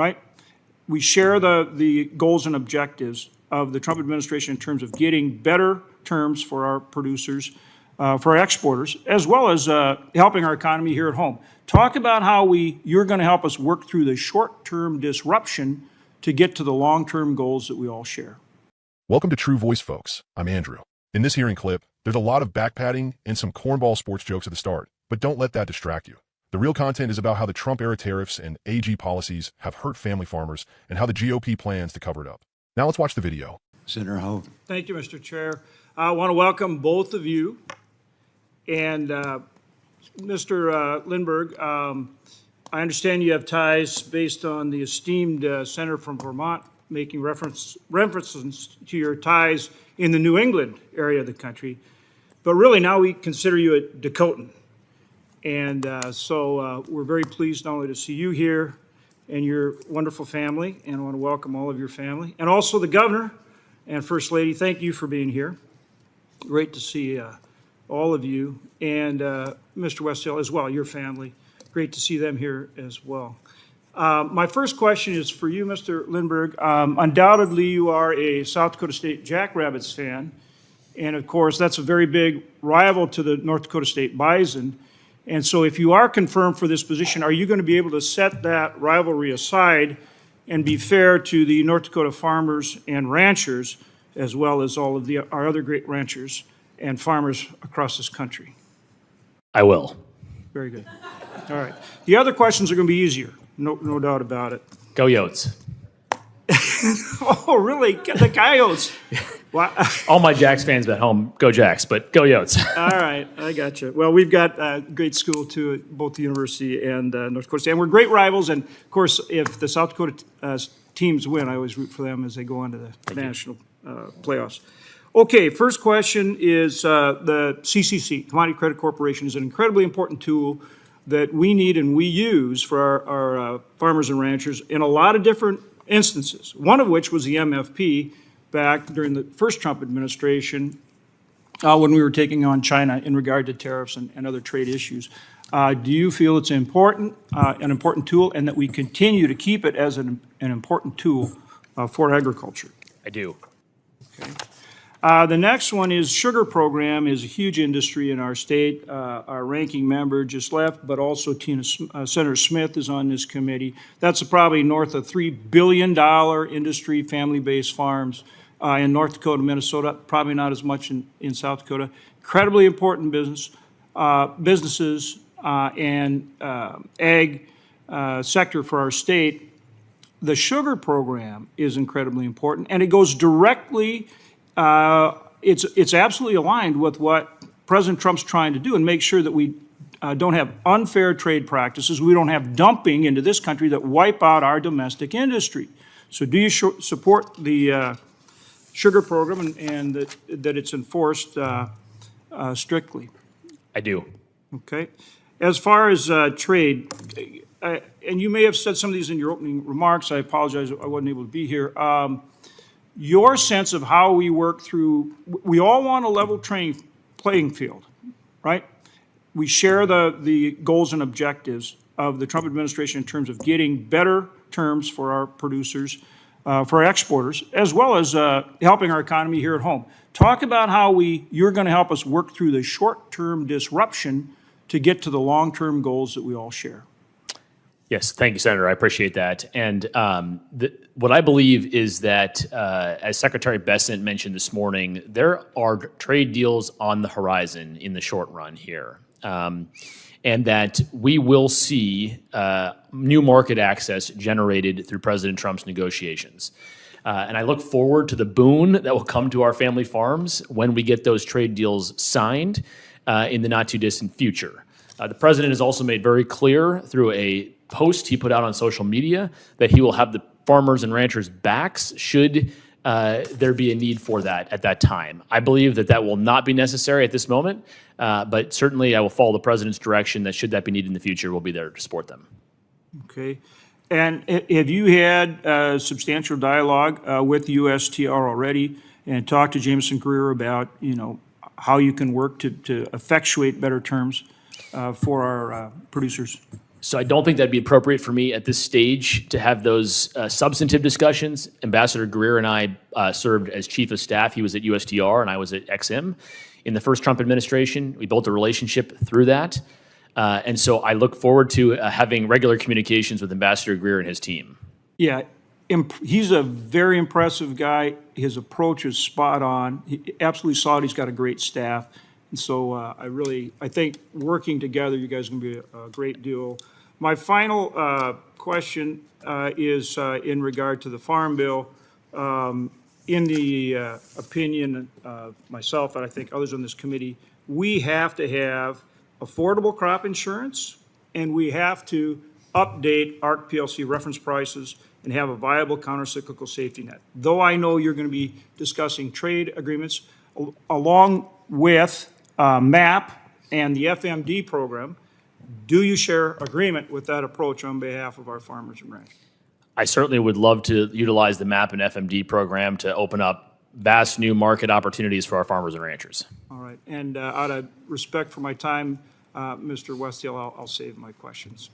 right? We share the goals and objectives of the Trump administration in terms of getting better terms for our producers, for our exporters, as well as helping our economy here at home. Talk about how you're going to help us work through the short-term disruption to get to the long-term goals that we all share. Welcome to True Voice, folks. I'm Andrew. In this hearing clip, there's a lot of backpatting and some cornball sports jokes at the start, but don't let that distract you. The real content is about how the Trump-era tariffs and AG policies have hurt family farmers and how the GOP plans to cover it up. Now let's watch the video. Senator Hogue. Thank you, Mr. Chair. I want to welcome both of you. And Mr. Lindberg, I understand you have ties based on the esteemed senator from Vermont making references to your ties in the New England area of the country. But really now we consider you a Dakotan. And so we're very pleased not only to see you here and your wonderful family, and I want to welcome all of your family, and also the governor and First Lady. Thank you for being here. Great to see all of you, and Mr. Westdale as well, your family. Great to see them here as well. My first question is for you, Mr. Lindberg. Undoubtedly, you are a South Dakota State Jackrabbits fan, and of course, that's a very big rival to the North Dakota State Bison. And so if you are confirmed for this position, are you going to be able to set that rivalry aside and be fair to the North Dakota farmers and ranchers, as well as all of our other great ranchers and farmers across this country? I will. Very good. All right. The other questions are going to be easier, no doubt about it. Go Yotes. Oh, really? The Coyotes. Wow. All my Jacks fans at home, go Jacks, but go Yotes. All right, I got you. Well, we've got a great school, too, at both the university and North Dakota State. And we're great rivals. And, of course, if the South Dakota teams win, I always root for them as they go on to the national playoffs. Okay, first question is the CCC, Commodity Credit Corporation, is an incredibly important tool that we need and we use for our farmers and ranchers in a lot of different instances, one of which was the MFP back during the first Trump administration when we were taking on China in regard to tariffs and other trade issues. Do you feel it's an important tool, and that we continue to keep it as an important tool for agriculture? I do. Okay. The next one is sugar program is a huge industry in our state. Our ranking member just left, but also Senator Smith is on this committee. That's probably north of $3 billion industry, family-based farms in North Dakota, Minnesota, probably not as much in South Dakota. Incredibly important businesses and ag sector for our state. The sugar program is incredibly important, and it goes directly it's absolutely aligned with what President Trump's trying to do and make sure that we don't have unfair trade practices. We don't have dumping into this country that wipe out our domestic industry. So do you support the sugar program and that it's enforced strictly? I do. Okay. As far as trade, and you may have said some of these in your opening remarks. I apologize, I wasn't able to be here. Your sense of how we work through, we all want a level playing field, right? We share the goals and objectives of the Trump administration in terms of getting better terms for our producers, for our exporters, as well as helping our economy here at home. Talk about how you're going to help us work through the short-term disruption to get to the long-term goals that we all share. Yes, thank you, Senator. I appreciate that. And what I believe is that, as Secretary Bessent mentioned this morning, there are trade deals on the horizon in the short run here, and that we will see new market access generated through President Trump's negotiations. And I look forward to the boon that will come to our family farms when we get those trade deals signed in the not-too-distant future. The president has also made very clear through a post he put out on social media that he will have the farmers and ranchers' backs should there be a need for that at that time. I believe that will not be necessary at this moment, but certainly I will follow the president's direction that should that be needed in the future, we'll be there to support them. Okay. And have you had substantial dialogue with USTR already and talked to Jameson Greer about, how you can work to effectuate better terms for our producers? So I don't think that'd be appropriate for me at this stage to have those substantive discussions. Ambassador Greer and I served as chief of staff. He was at USTR and I was at XM in the first Trump administration. We built a relationship through that. And so I look forward to having regular communications with Ambassador Greer and his team. Yeah, he's a very impressive guy. His approach is spot on. He absolutely solid. He's got a great staff. And so I think working together, you guys are going to be a great duo. My final question is in regard to the Farm Bill. In the opinion of myself, and I think others on this committee, we have to have affordable crop insurance, and we have to update ARC PLC reference prices and have a viable countercyclical safety net. Though I know you're going to be discussing trade agreements along with MAP and the FMD program, do you share agreement with that approach on behalf of our farmers and ranchers? I certainly would love to utilize the MAP and FMD program to open up vast new market opportunities for our farmers and ranchers. All right, and out of respect for my time, Mr. Westhill, I'll save my questions.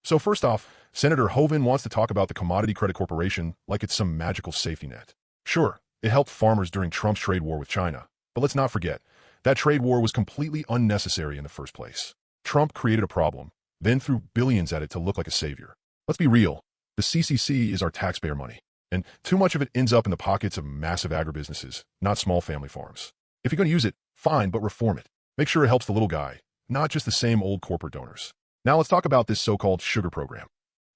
So first off, Senator Hoeven wants to talk about the Commodity Credit Corporation like it's some magical safety net. Sure, it helped farmers during Trump's trade war with China, but let's not forget, that trade war was completely unnecessary in the first place. Trump created a problem, then threw billions at it to look like a savior. Let's be real, the CCC is our taxpayer money, and too much of it ends up in the pockets of massive agribusinesses, not small family farms. If you're going to use it, fine, but reform it. Make sure it helps the little guy, not just the same old corporate donors. Now let's talk about this so-called sugar program.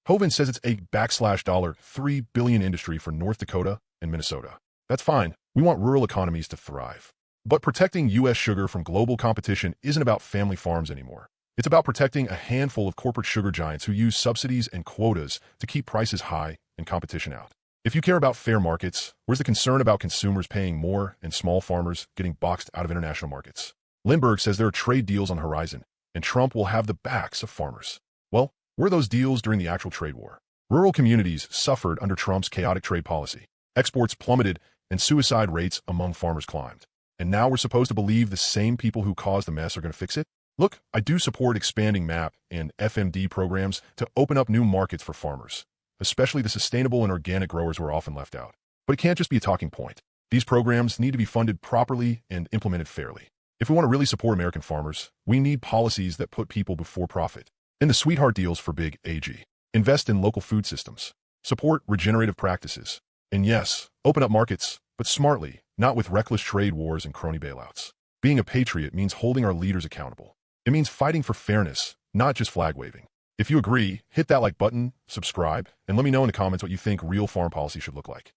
Hoeven says it's a $3 billion industry for North Dakota and Minnesota. That's fine. We want rural economies to thrive. But protecting U.S. sugar from global competition isn't about family farms anymore. It's about protecting a handful of corporate sugar giants who use subsidies and quotas to keep prices high and competition out. If you care about fair markets, where's the concern about consumers paying more and small farmers getting boxed out of international markets? Lindbergh says there are trade deals on the horizon, and Trump will have the backs of farmers. Well, were those deals during the actual trade war? Rural communities suffered under Trump's chaotic trade policy. Exports plummeted and suicide rates among farmers climbed. And now we're supposed to believe the same people who caused the mess are going to fix it? Look, I do support expanding MAP and FMD programs to open up new markets for farmers, especially the sustainable and organic growers who are often left out. But it can't just be a talking point. These programs need to be funded properly and implemented fairly. If we want to really support American farmers, we need policies that put people before profit. In the sweetheart deals for big AG, invest in local food systems, support regenerative practices, and yes, open up markets, but smartly, not with reckless trade wars and crony bailouts. Being a patriot means holding our leaders accountable. It means fighting for fairness, not just flag waving. If you agree, hit that like button, subscribe, and let me know in the comments what you think real farm policy should look like.